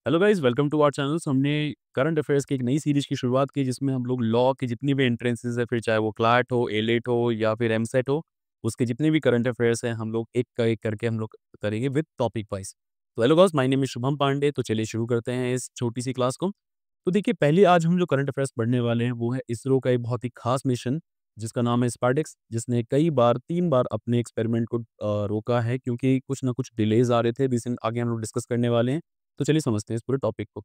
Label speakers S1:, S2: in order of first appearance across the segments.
S1: Hello guys, welcome to our channel. हमने current affairs की एक नई सीरीज की शुरुआत की जिसमें हम लोग लॉ की जितनी भी एंट्रेंसेस है, फिर चाहे वो क्लैट हो, एलेट हो या फिर एमसेट हो, उसके जितने भी करंट अफेयर्स हैं हम लोग एक का एक करके हम लोग करेंगे विद टॉपिक वाइज। तो hello guys, my name is Shubham Pandey. तो चलिए शुरू करते हैं इस छोटी सी क्लास को। तो देखिए, पहले आज हम जो करंट अफेयर्स पढ़ने वाले हैं वो है इसरो का एक बहुत ही खास मिशन जिसका नाम है स्पार्डेक्स, जिसने कई बार 3 बार अपने एक्सपेरिमेंट को रोका है क्योंकि कुछ ना कुछ डिलेज आ रहे थे। रिसेंट आगे हम लोग डिस्कस करने वाले हैं। तो चलिए समझते हैं इस पूरे टॉपिक को।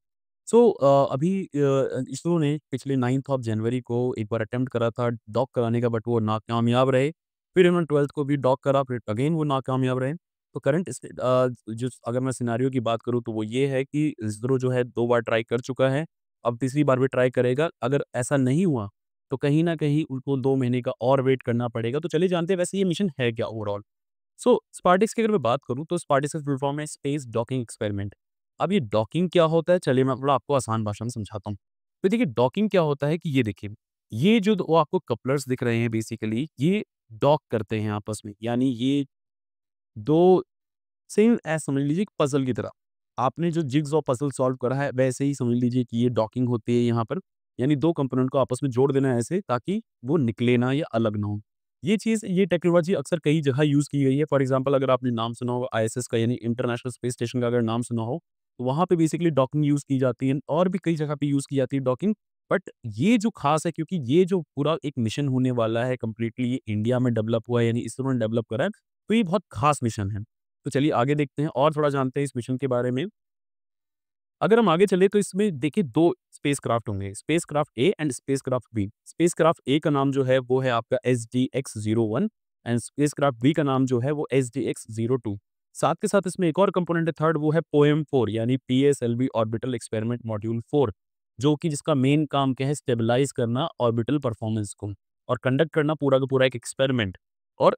S1: अभी इसरो ने पिछले 9th ऑफ जनवरी को एक बार अटेम्प्ट करा था डॉक कराने का, बट वो नाकामयाब रहे। फिर उन्होंने 12th को भी डॉक करा, फिर अगेन वो नाकामयाब रहे। तो जो अगर मैं सिनेरियो की बात करूँ तो वो ये है कि इसरो जो है 2 बार ट्राई कर चुका है, अब तीसरी बार भी ट्राई करेगा। अगर ऐसा नहीं हुआ, तो कहीं न कहीं उनको 2 महीने का और वेट करना पड़ेगा। तो चलिए जानते हैं वैसे ये मिशन है क्या ओवरऑल? स्पार्डेक्स की अगर मैं बात करूँ तो स्पार्डेक्स का फुल फॉर्म है स्पेस डॉकिंग एक्सपेरिमेंट। अब ये डॉकिंग क्या होता है, चलिए मैं थोड़ा आपको आसान भाषा में समझाता हूँ। तो देखिए, डॉकिंग क्या होता है कि ये देखिए, ये जो वो आपको कपलर्स दिख रहे हैं बेसिकली ये डॉक करते हैं आपस में। यानी ये 2 सेम ऐसा समझ लीजिए कि पज़ल की तरह। आपने जो जिग्स पज़ल सॉल्व करा है वैसे ही समझ लीजिए कि ये डॉकिंग होती है यहाँ पर। यानी 2 कंपोनेंट को आपस में जोड़ देना है ऐसे ताकि वो निकले ना या अलग ना हो। ये टेक्नोलॉज़ी अक्सर कई जगह यूज़ की गई है। फॉर एग्ज़ाम्पल अगर आपने नाम सुना हो आईएसएस का, यानी इंटरनेशनल स्पेस स्टेशन का अगर नाम सुना हो, तो वहाँ पे बेसिकली डॉकिंग यूज़ की जाती है और भी कई जगह पे यूज़ की जाती है डॉकिंग। बट ये जो ख़ास है क्योंकि ये जो पूरा एक मिशन होने वाला है कंप्लीटली ये इंडिया में डेवलप हुआ है, यानी इसरो ने डेवलप करा है, तो ये बहुत ख़ास मिशन है। तो चलिए आगे देखते हैं और थोड़ा जानते हैं इस मिशन के बारे में। अगर हम आगे चले तो इसमें देखिए 2 स्पेसक्राफ्ट होंगे, spacecraft A and spacecraft B. Spacecraft A का नाम जो है वो है आपका एसडीएक्स-01 एंड स्पेसक्राफ्ट बी का नाम जो है वो एसडीएक्स-02। साथ के साथ इसमें एक और कंपोनेंट है थर्ड, वो है पोएम-4 यानी पीएसएलवी ऑर्बिटल एक्सपेरिमेंट मॉड्यूल 4, जो कि जिसका मेन काम क्या है, स्टेबलाइज़ करना ऑर्बिटल परफॉर्मेंस को और कंडक्ट करना पूरा का पूरा एक एक्सपेरिमेंट। और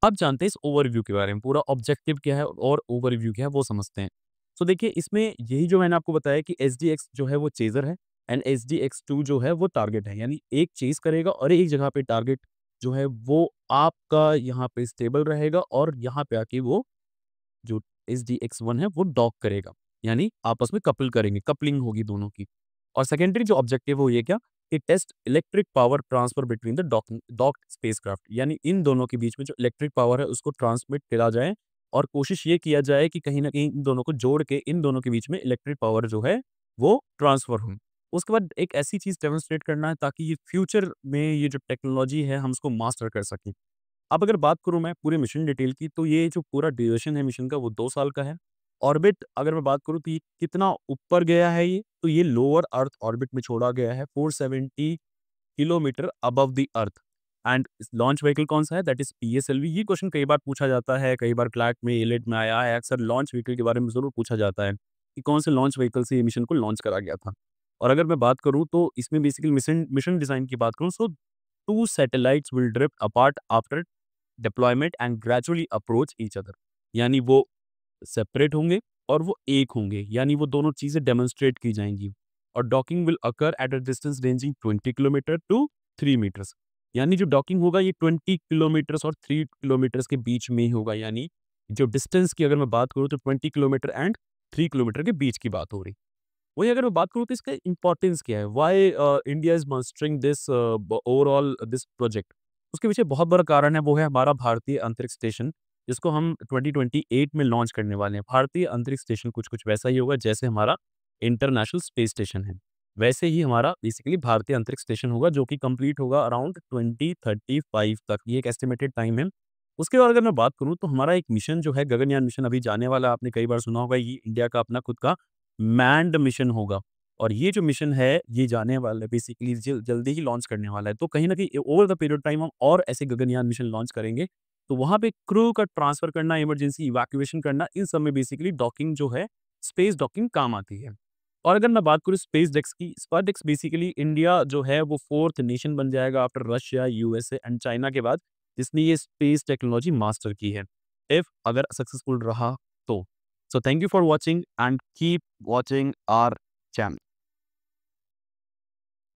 S1: अब जानते हैं इस ओवरव्यू के बारे में, पूरा ऑब्जेक्टिव क्या है और ओवरव्यू क्या है वो समझते हैं। देखिए, इसमें यही जो मैंने आपको बताया कि एसडीएक्स जो है वो चेज़र है एंड एसडीएक्स-2 जो है वो टारगेट है। यानी एक चेज़ करेगा और एक जगह पे टारगेट जो है वो आपका यहाँ पे स्टेबल रहेगा और यहाँ पे आके वो जो एसडीएक्स-1 है वो डॉक करेगा। यानी आपस में कपल करेंगे, कपलिंग होगी दोनों की। और सेकेंडरी जो ऑब्जेक्टिव है वो ये क्या, कि test electric power transfer between the docked spacecraft. यानी इन दोनों के बीच में जो इलेक्ट्रिक पावर है उसको ट्रांसमिट करा जाए और कोशिश ये किया जाए कि कहीं न कहीं इन दोनों को जोड़ के इन दोनों के बीच में इलेक्ट्रिक पावर जो है वो ट्रांसफर हो। उसके बाद एक ऐसी चीज़ डेमोंस्ट्रेट करना है ताकि ये फ्यूचर में ये जो टेक्नोलॉजी है हम उसको मास्टर कर सकें। अब अगर बात करूँ मैं पूरे मिशन डिटेल की, तो ये जो पूरा ड्यूरेशन है मिशन का वो 2 साल का है। ऑर्बिट अगर मैं बात करूँ तो ये कितना ऊपर गया है ये, तो ये लोअर अर्थ ऑर्बिट में छोड़ा गया है 470 kilometre above the earth. And launch vehicle कौन-सा है, दैट इज़ पीएसएलवी। ये क्वेश्चन कई बार पूछा जाता है, कई बार क्लैट में, एलेट में आया है। अक्सर लॉन्च व्हीकल के बारे में ज़रूर पूछा जाता है कि कौन से लॉन्च व्हीकल से ये मिशन को लॉन्च करा गया था। और अगर मैं बात करूँ तो इसमें बेसिकली मिशन मिशन डिज़ाइन की बात करूँ, 2 satellites will drift apart after deployment and gradually approach each other. यानी वो सेपरेट होंगे और वो एक होंगे, यानी वो दोनों चीज़ें डेमोंस्ट्रेट की जाएँगी। और docking will occur at a distance ranging 20 kilometre to 3 metres. यानी जो डॉकिंग होगा ये 20 किलोमीटर्स और 3 किलोमीटर्स के बीच में ही होगा। यानी जो डिस्टेंस की अगर मैं बात करूँ तो 20 किलोमीटर एंड 3 किलोमीटर के बीच की बात हो रही। वहीं अगर मैं बात करूँ तो इसका इम्पोर्टेंस क्या है? Why India is mastering this overall this project? उसके पीछे बहुत बड़ा कारण है, वो है हमारा भारतीय अंतरिक्ष स्टेशन, जिसको हम 2028 में लॉन्च करने वाले हैं। भारतीय अंतरिक्ष स्टेशन कुछ-कुछ वैसा ही होगा जैसे हमारा इंटरनेशनल स्पेस स्टेशन है। वैसे ही हमारा बेसिकली भारतीय अंतरिक्ष स्टेशन होगा जो कि कंप्लीट होगा अराउंड 2035 तक, ये एक एस्टिमेटेड टाइम है। उसके बाद अगर मैं बात करूँ तो हमारा एक मिशन जो है गगनयान मिशन अभी जाने वाला है, आपने कई बार सुना होगा, ये इंडिया का अपना खुद का मैन्ड मिशन होगा। और ये जो मिशन है, ये जाने वाला है बेसिकली जल्दी ही लॉन्च करने वाला है। तो कहीं न कहीं over the period of time हम और ऐसे गगनयान मिशन लॉन्च करेंगे। तो वहाँ पे क्रू का ट्रांसफर करना, इमरजेंसी इवैक्यूएशन करना, इन सब में बेसिकली डॉकिंग जो है, स्पेस डॉकिंग काम आती है। और अगर मैं बात करूँ स्पेसडेक्स की, स्पेसडेक्स बेसिकली इंडिया जो है वो 4th नेशन बन जाएगा after Russia, USA and China के बाद, जिसने ये स्पेस टेक्नोलॉजी मास्टर की है। इफ अगर सक्सेसफुल रहा तो। So thank you for watching and keep watching our channel.